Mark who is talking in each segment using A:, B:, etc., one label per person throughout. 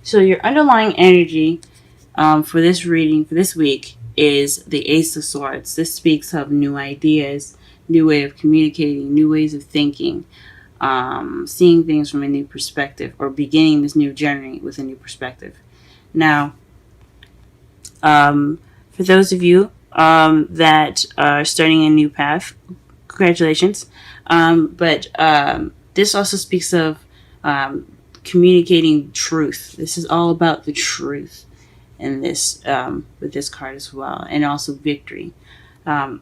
A: So your underlying energy for this reading for this week is the Ace of Swords. This speaks of new ideas, new way of communicating, new ways of thinking, seeing things from a new perspective, or beginning this new journey with a new perspective. Now, for those of you that are starting a new path, congratulations. But this also speaks of communicating truth. This is all about the truth in this with this card as well, and also victory. So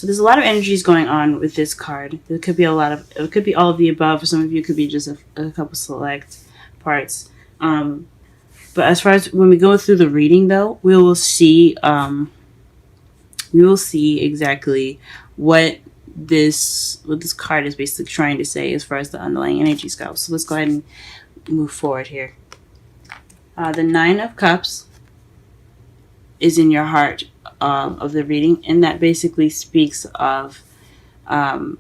A: there's a lot of energies going on with this card. There could be it could be all of the above. For some of you, it could be just a couple select parts. But as far as when we go through the reading, though, we will see exactly what this card is basically trying to say as far as the underlying energies go. So let's go ahead and move forward here. The Nine of Cups is in your heart of the reading, and that basically speaks of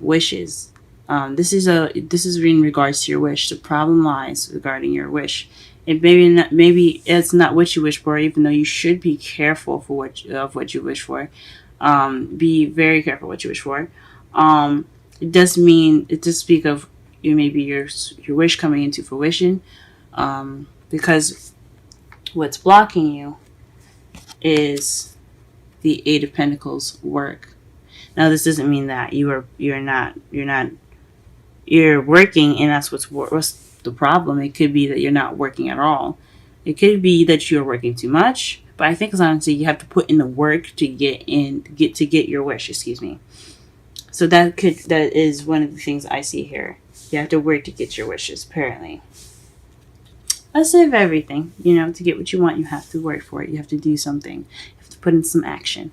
A: wishes. This is in regards to your wish. The problem lies regarding your wish. It maybe it's not what you wish for, even though you should be careful for what you wish for. Be very careful what you wish for. It does speak of maybe your wish coming into fruition, because what's blocking you is the Eight of Pentacles work. Now, this doesn't mean that you're working and that's what's the problem. It could be that you're not working at all. It could be that you're working too much. But I think, as honestly, you have to put in the work to get your wish. Excuse me. So that is one of the things I see here. You have to work to get your wishes. Apparently, let's say of everything. To get what you want, you have to work for it. You have to do something. You have to put in some action.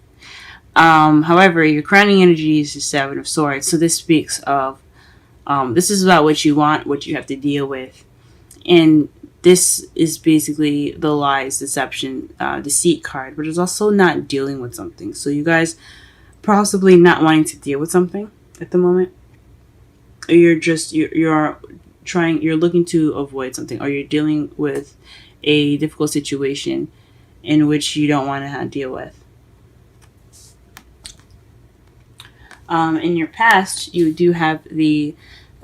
A: However, your crowning energy is the Seven of Swords. So this speaks of this is about what you want, what you have to deal with, and this is basically the lies, deception, deceit card, but it's also not dealing with something. So you guys possibly not wanting to deal with something at the moment, or you're looking to avoid something, or you're dealing with a difficult situation in which you don't want to deal with. In your past, you do have the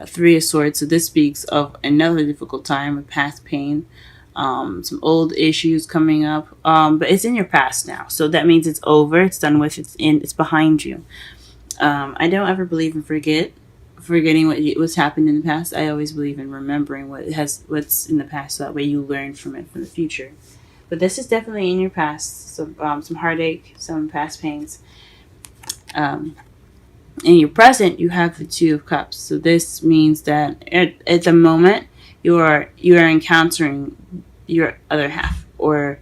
A: Three of Swords, so this speaks of another difficult time, of past pain, some old issues coming up, but it's in your past now, so that means it's over, it's done with, it's behind you. I don't ever believe in forgetting what's happened in the past. I always believe in remembering what's in the past, so that way you learn from it for the future. But this is definitely in your past, so some heartache, some past pains. In your present, you have the Two of Cups. So this means that at the moment you are encountering your other half, or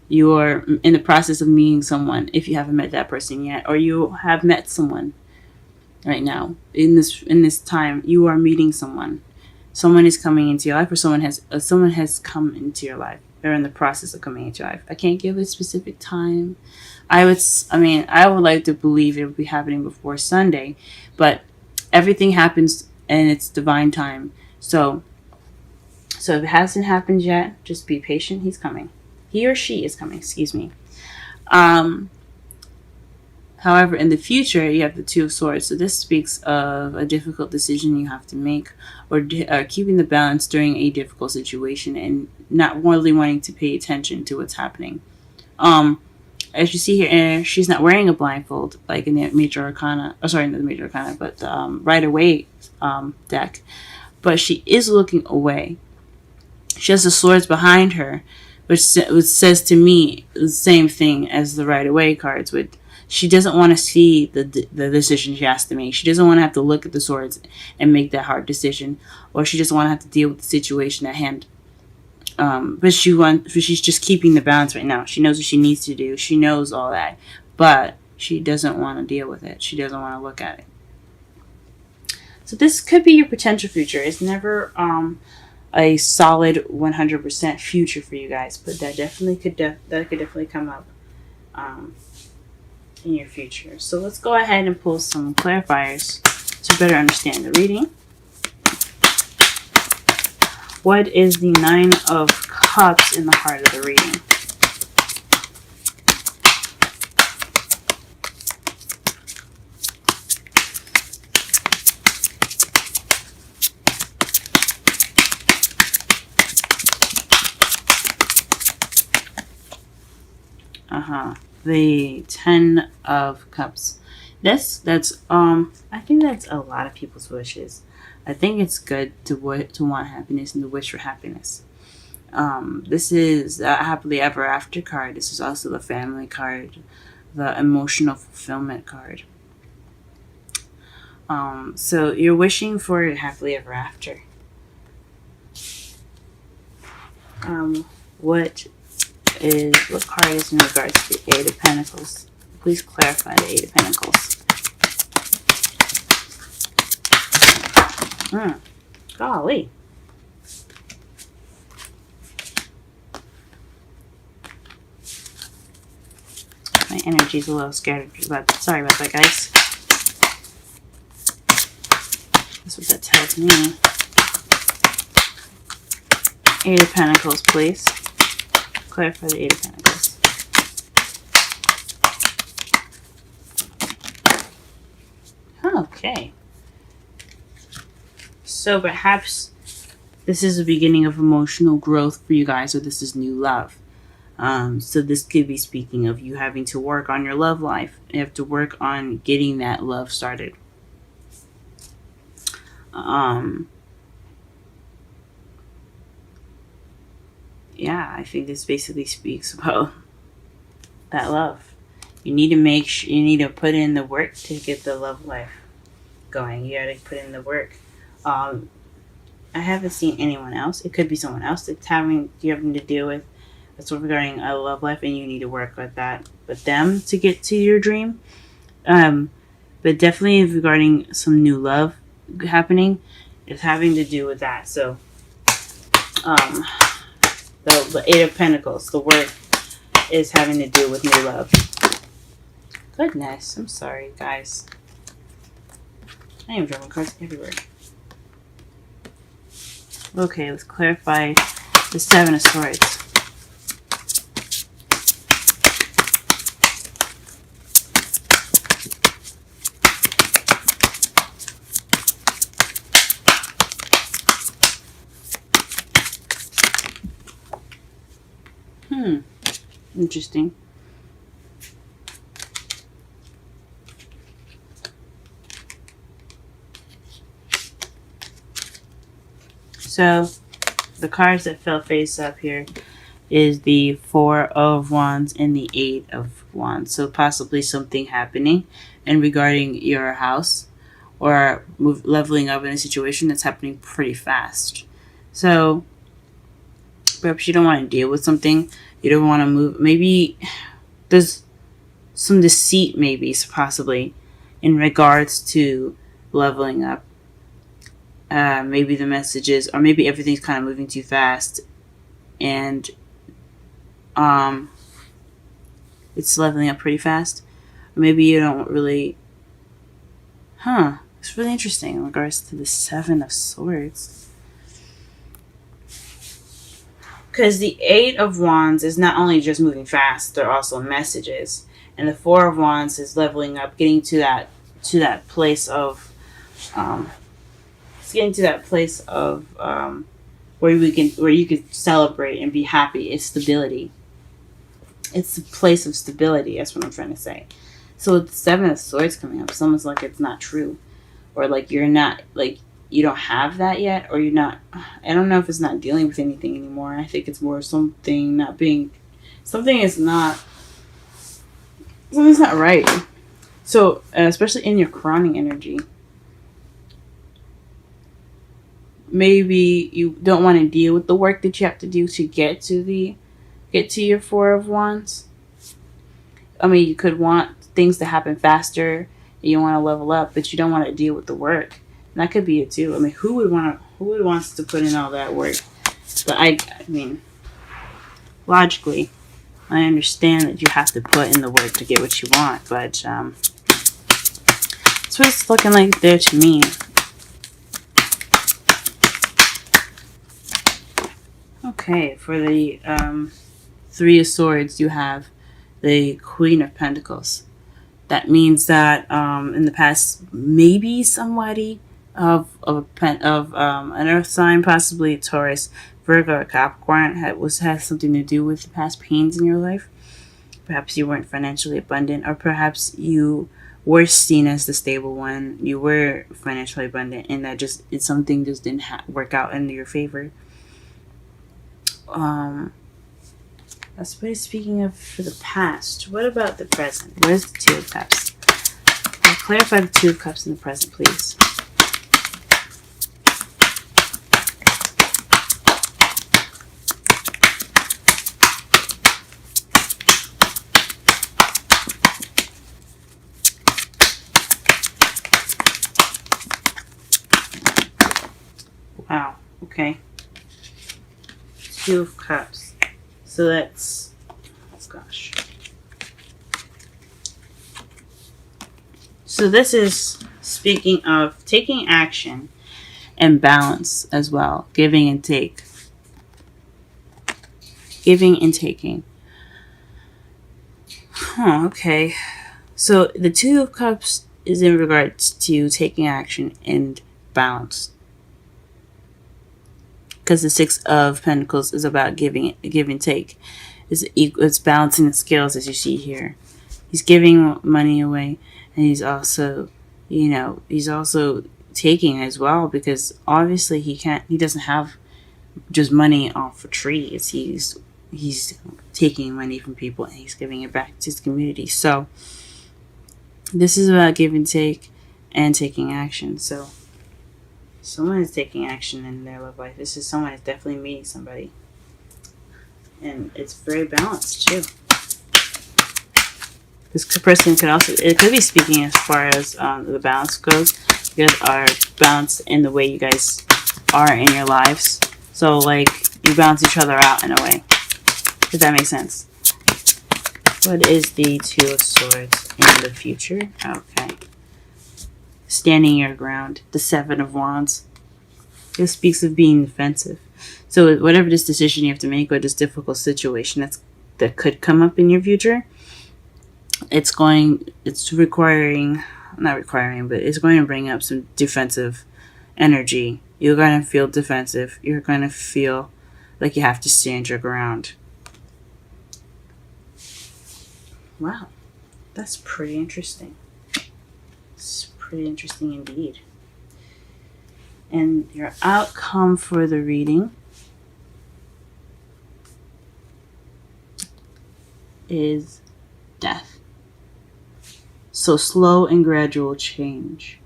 A: you are in the process of meeting someone if you haven't met that person yet, or you have met someone right now. In this time, you are meeting someone. Someone is coming into your life, or someone has come into your life. They're in the process of coming into your life. I can't give a specific time. I would like to believe it would be happening before Sunday, but everything happens in its divine time. So if it hasn't happened yet, just be patient. He's coming. He or she is coming. Excuse me. However, in the future, you have the Two of Swords. So this speaks of a difficult decision you have to make, or keeping the balance during a difficult situation, and not really wanting to pay attention to what's happening. As you see here, she's not wearing a blindfold like in the Major Arcana. Oh, sorry, not the Major Arcana, but the Rider-Waite deck. But she is looking away. She has the swords behind her, which says to me the same thing as the Rider-Waite cards. She doesn't want to see the decision she has to make. She doesn't want to have to look at the swords and make that hard decision, or she doesn't want to have to deal with the situation at hand. But she's just keeping the balance right now. She knows what she needs to do. She knows all that, but she doesn't want to deal with it. She doesn't want to look at it. So this could be your potential future. It's never a solid 100% future for you guys, but that could definitely come up in your future. So let's go ahead and pull some clarifiers to better understand the reading. What is the Nine of Cups in the heart of the reading? The Ten of Cups. I think that's a lot of people's wishes. I think it's good to want happiness and to wish for happiness. This is a happily ever after card. This is also the family card, the emotional fulfillment card. So you're wishing for happily ever after. What card is in regards to the Eight of Pentacles? Please clarify the Eight of Pentacles. Golly. My energy's a little scattered. Sorry about that, guys. That's what that tells me. Eight of Pentacles, please. Clarify the Eight of Pentacles. Okay. So perhaps this is the beginning of emotional growth for you guys, or this is new love. So this could be speaking of you having to work on your love life. You have to work on getting that love started. Yeah, I think this basically speaks about that love. You need to put in the work to get the love life going. You gotta put in the work. I haven't seen anyone else. It could be someone else that's having to deal with that's regarding a love life, and you need to work with that with them to get to your dream. But definitely regarding some new love happening, it's having to do with that. So, the Eight of Pentacles, the work is having to do with new love. Goodness, I'm sorry, guys. I am drawing cards everywhere. Okay, let's clarify the Seven of Swords. Interesting. So, the cards that fell face up here is the Four of Wands and the Eight of Wands. So, possibly something happening and regarding your house or leveling up in a situation that's happening pretty fast. So, perhaps you don't want to deal with something. You don't want to move. Maybe there's some deceit, maybe, possibly, in regards to leveling up. Maybe the messages, or maybe everything's kind of moving too fast, and it's leveling up pretty fast. Or maybe you don't really. It's really interesting in regards to the Seven of Swords. Because the Eight of Wands is not only just moving fast, they're also messages. And the Four of Wands is leveling up, getting to that place of where you could celebrate and be happy. It's stability. It's a place of stability. That's what I'm trying to say. So with the Seven of Swords coming up, it's almost like it's not true, or like you're not like. You don't have that yet, or you're not. I don't know if it's not dealing with anything anymore. I think it's more something's not right. So, especially in your crowning energy, maybe you don't want to deal with the work that you have to do to get to your Four of Wands. I mean, you could want things to happen faster. And you want to level up, but you don't want to deal with the work. That could be it too. I mean, who would wants to put in all that work? But I mean, logically, I understand that you have to put in the work to get what you want. But that's what it's looking like there to me. Okay, for the Three of Swords, you have the Queen of Pentacles. That means that in the past, maybe somebody of an Earth sign, possibly a Taurus, Virgo, or Capricorn, has something to do with the past pains in your life. Perhaps you weren't financially abundant, or perhaps you were seen as the stable one. You were financially abundant, and something just didn't work out in your favor. That's what it's speaking of for the past. What about the present? Where's the Two of Cups? Clarify the Two of Cups in the present, please. Wow. Okay. Two of Cups. So that's gosh. So this is speaking of taking action and balance as well. Giving and take. Giving and taking. Okay. So the Two of Cups is in regards to taking action and balance. Because the Six of Pentacles is about give and take. It's balancing the scales, as you see here. He's giving money away, and he's also taking as well, because obviously he doesn't have just money off of trees. He's taking money from people and he's giving it back to his community. So this is about give and take and taking action. So someone is taking action in their love life. This is someone is definitely meeting somebody. And it's very balanced too. This person could be speaking as far as the balance goes. You guys are balanced in the way you guys are in your lives. So like you balance each other out in a way. Does that make sense? What is the Two of Swords in the future? Okay. Standing your ground. The Seven of Wands. It speaks of being defensive. So whatever this decision you have to make, or this difficult situation that could come up in your future, it's going to bring up some defensive energy. You're going to feel defensive. You're going to feel like you have to stand your ground. Wow. That's pretty interesting. It's pretty interesting indeed. And your outcome for the reading is death. So slow and gradual change.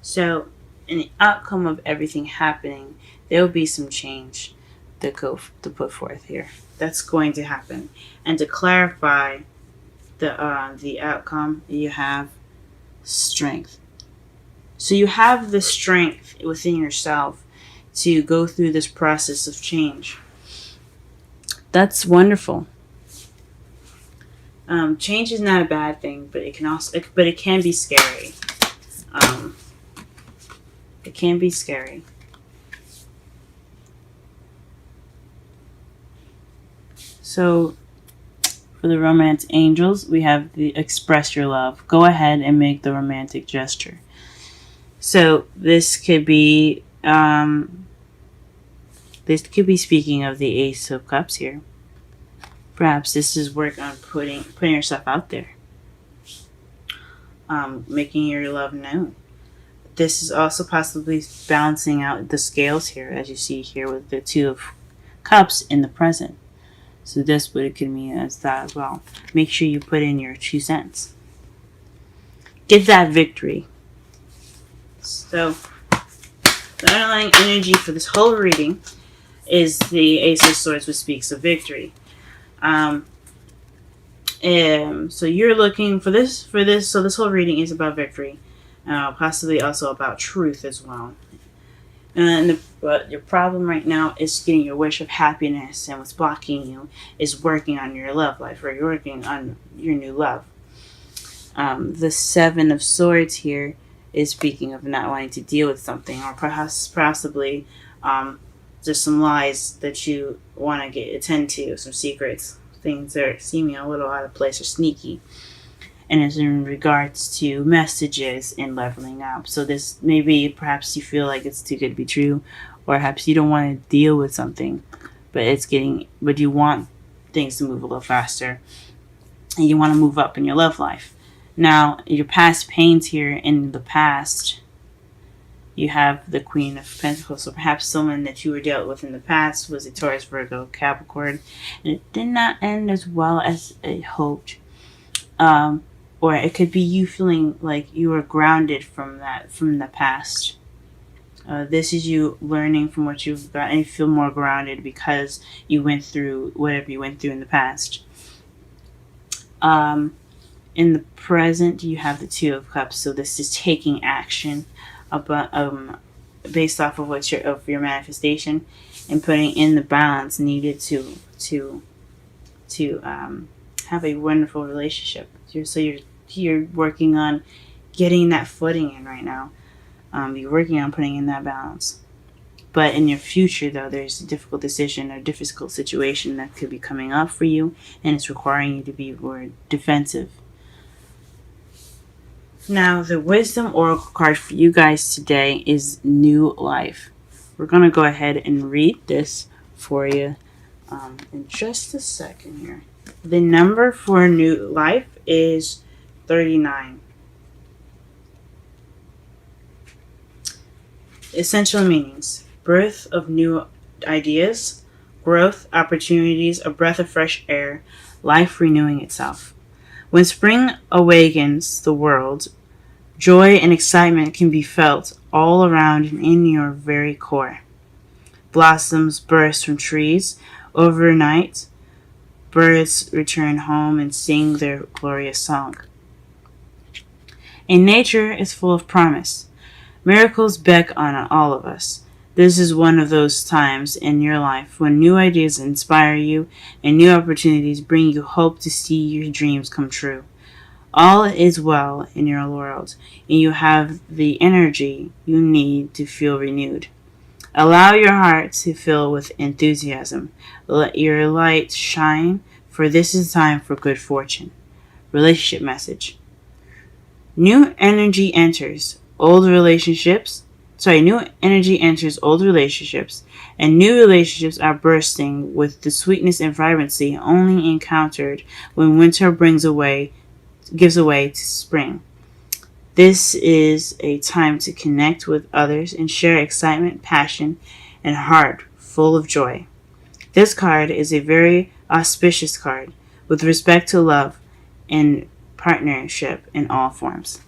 A: So in the outcome of everything happening, there will be some change to put forth here. That's going to happen. And to clarify the outcome, you have strength. So you have the strength within yourself to go through this process of change. That's wonderful. Change is not a bad thing, but it can be scary. It can be scary. So for the romance angels, we have the express your love. Go ahead and make the romantic gesture. So this could be speaking of the Ace of Cups here. Perhaps this is work on putting yourself out there. Making your love known. This is also possibly balancing out the scales here, as you see here with the Two of Cups in the present. So this what it could mean as that as well. Make sure you put in your 2 cents. Get that victory. So the underlying energy for this whole reading is the Ace of Swords, which speaks of victory. So you're looking for this. So this whole reading is about victory, possibly also about truth as well. But your problem right now is getting your wish of happiness, and what's blocking you is working on your love life, or you're working on your new love. The Seven of Swords here is speaking of not wanting to deal with something, or possibly just some lies that you want to attend to, some secrets, things that are seeming a little out of place or sneaky. And it's in regards to messages and leveling up. So this maybe perhaps you feel like it's too good to be true, or perhaps you don't want to deal with something, but you want things to move a little faster, and you want to move up in your love life. Now, your past pains here in the past, you have the Queen of Pentacles. So perhaps someone that you were dealt with in the past was a Taurus, Virgo, Capricorn, and it did not end as well as it hoped. Or it could be you feeling like you were grounded from the past. This is you learning from what you've got, and you feel more grounded because you went through whatever you went through in the past. In the present, you have the Two of Cups. So this is taking action based off of your manifestation, and putting in the balance needed to have a wonderful relationship. You're working on getting that footing in right now. You're working on putting in that balance. But in your future, though, there's a difficult decision or difficult situation that could be coming up for you, and it's requiring you to be more defensive. Now, the Wisdom Oracle card for you guys today is New Life. We're going to go ahead and read this for you in just a second here. The number for New Life is 39. Essential meanings: birth of new ideas, growth, opportunities, a breath of fresh air, life renewing itself. When spring awakens the world, joy and excitement can be felt all around and in your very core. Blossoms burst from trees overnight. Birds return home and sing their glorious song. And nature is full of promise. Miracles beckon on all of us. This is one of those times in your life when new ideas inspire you and new opportunities bring you hope to see your dreams come true. All is well in your world, and you have the energy you need to feel renewed. Allow your heart to fill with enthusiasm. Let your light shine, for this is time for good fortune. Relationship message. New energy enters old relationships, and new relationships are bursting with the sweetness and vibrancy only encountered when winter gives way to spring. This is a time to connect with others and share excitement, passion, and heart full of joy. This card is a very auspicious card with respect to love and partnership in all forms.